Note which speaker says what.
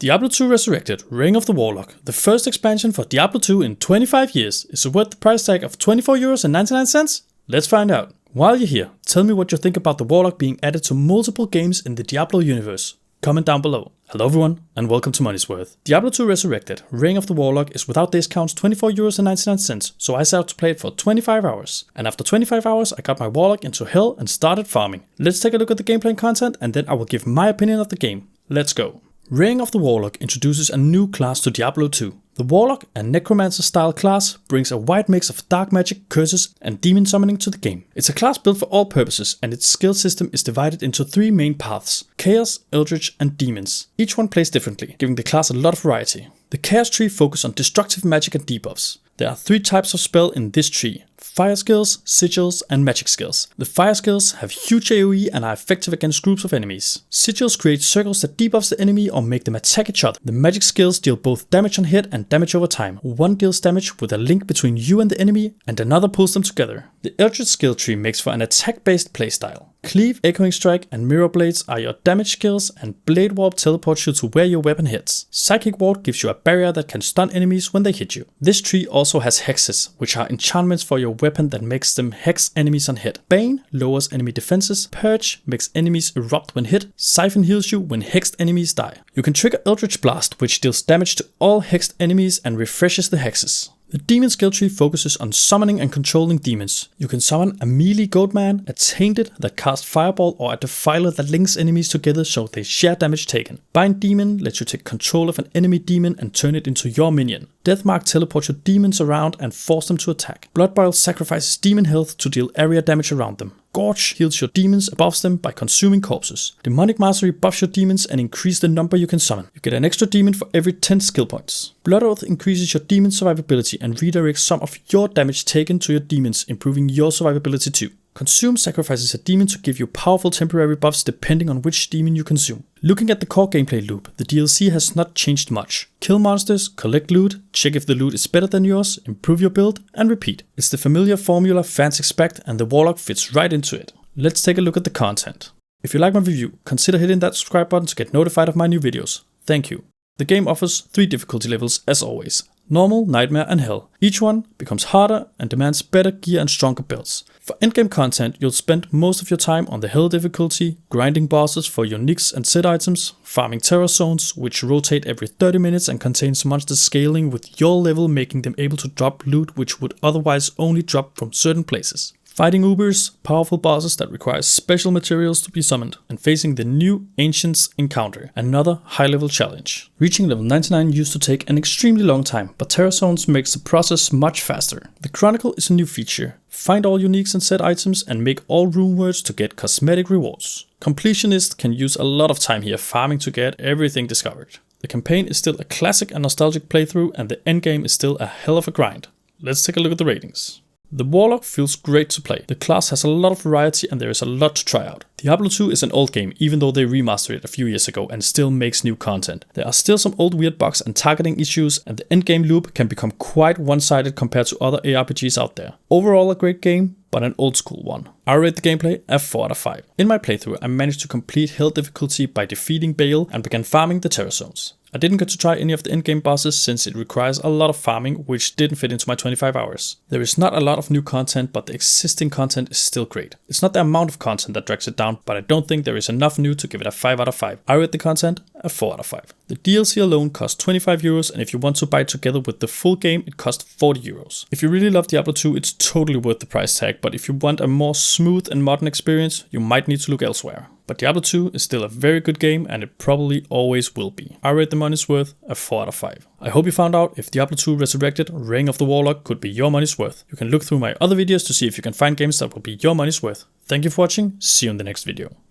Speaker 1: Diablo 2 Resurrected, Reign of the Warlock, the first expansion for Diablo 2 in 25 years, is it worth the price tag of €24.99? Let's find out. While you're here, tell me what you think about the Warlock being added to multiple games in the Diablo universe. Comment down below. Hello everyone, and welcome to Money's Worth. Diablo 2 Resurrected, Reign of the Warlock is without discounts €24.99, so I set out to play it for 25 hours. And after 25 hours, I got my Warlock into hell and started farming. Let's take a look at the gameplay and content, and then I will give my opinion of the game. Let's go. Reign of the Warlock introduces a new class to Diablo 2. The Warlock, a Necromancer-style class, brings a wide mix of dark magic, curses, and demon summoning to the game. It's a class built for all purposes, and its skill system is divided into three main paths: Chaos, Eldritch, and Demons. Each one plays differently, giving the class a lot of variety. The Chaos tree focuses on destructive magic and debuffs. There are three types of spell in this tree: fire skills, sigils, and magic skills. The fire skills have huge AoE and are effective against groups of enemies. Sigils create circles that debuffs the enemy or make them attack each other. The magic skills deal both damage on hit and damage over time. One deals damage with a link between you and the enemy, and another pulls them together. The Eldritch skill tree makes for an attack-based playstyle. Cleave, Echoing Strike, and Mirror Blades are your damage skills, and Blade Warp teleports you to where your weapon hits. Psychic Ward gives you a barrier that can stun enemies when they hit you. This tree also has hexes, which are enchantments for your weapon that makes them hex enemies on hit. Bane lowers enemy defenses. Purge makes enemies erupt when hit. Siphon heals you when hexed enemies die. You can trigger Eldritch Blast, which deals damage to all hexed enemies and refreshes the hexes. The Demon skill tree focuses on summoning and controlling demons. You can summon a melee goatman, a tainted that casts fireball, or a defiler that links enemies together so they share damage taken. Bind demon lets you take control of an enemy demon and turn it into your minion. Deathmark teleports your demons around and force them to attack. Bloodboil sacrifices demon health to deal area damage around them. Gorge heals your demons above them by consuming corpses. Demonic Mastery buffs your demons and increases the number you can summon. You get an extra demon for every 10 skill points. Blood Oath increases your demon survivability and redirects some of your damage taken to your demons, improving your survivability too. Consume sacrifices a demon to give you powerful temporary buffs depending on which demon you consume. Looking at the core gameplay loop, the DLC has not changed much. Kill monsters, collect loot, check if the loot is better than yours, improve your build, and repeat. It's the familiar formula fans expect, and the Warlock fits right into it. Let's take a look at the content. If you like my review, consider hitting that subscribe button to get notified of my new videos. Thank you. The game offers 3 difficulty levels as always: Normal, Nightmare, and Hell. Each one becomes harder and demands better gear and stronger builds. For endgame content, you'll spend most of your time on the Hell difficulty, grinding bosses for uniques and set items, farming terror zones, which rotate every 30 minutes and contains monsters scaling with your level, making them able to drop loot which would otherwise only drop from certain places. Fighting Ubers, powerful bosses that require special materials to be summoned, and facing the new Ancients encounter, another high-level challenge. Reaching level 99 used to take an extremely long time, but Terror Zones makes the process much faster. The Chronicle is a new feature. Find all uniques and set items and make all rune words to get cosmetic rewards. Completionists can use a lot of time here farming to get everything discovered. The campaign is still a classic and nostalgic playthrough, and the endgame is still a hell of a grind. Let's take a look at the ratings. The Warlock feels great to play. The class has a lot of variety and there is a lot to try out. Diablo 2 is an old game, even though they remastered it a few years ago and still makes new content. There are still some old weird bugs and targeting issues, and the endgame loop can become quite one-sided compared to other ARPGs out there. Overall a great game, but an old school one. I rate the gameplay a 4 out of 5. In my playthrough, I managed to complete Hell difficulty by defeating Baal and began farming the Terror Zones. I didn't get to try any of the endgame bosses since it requires a lot of farming, which didn't fit into my 25 hours. There is not a lot of new content, but the existing content is still great. It's not the amount of content that drags it down, but I don't think there is enough new to give it a 5 out of 5. I rate the content a 4 out of 5. The DLC alone costs €25, and if you want to buy it together with the full game, it costs €40. If you really love Diablo 2, it's totally worth the price tag, but if you want a more smooth and modern experience, you might need to look elsewhere. But Diablo 2 is still a very good game, and it probably always will be. I rate the money's worth a 4 out of 5. I hope you found out if Diablo 2 Resurrected, Reign of the Warlock could be your money's worth. You can look through my other videos to see if you can find games that will be your money's worth. Thank you for watching, see you in the next video.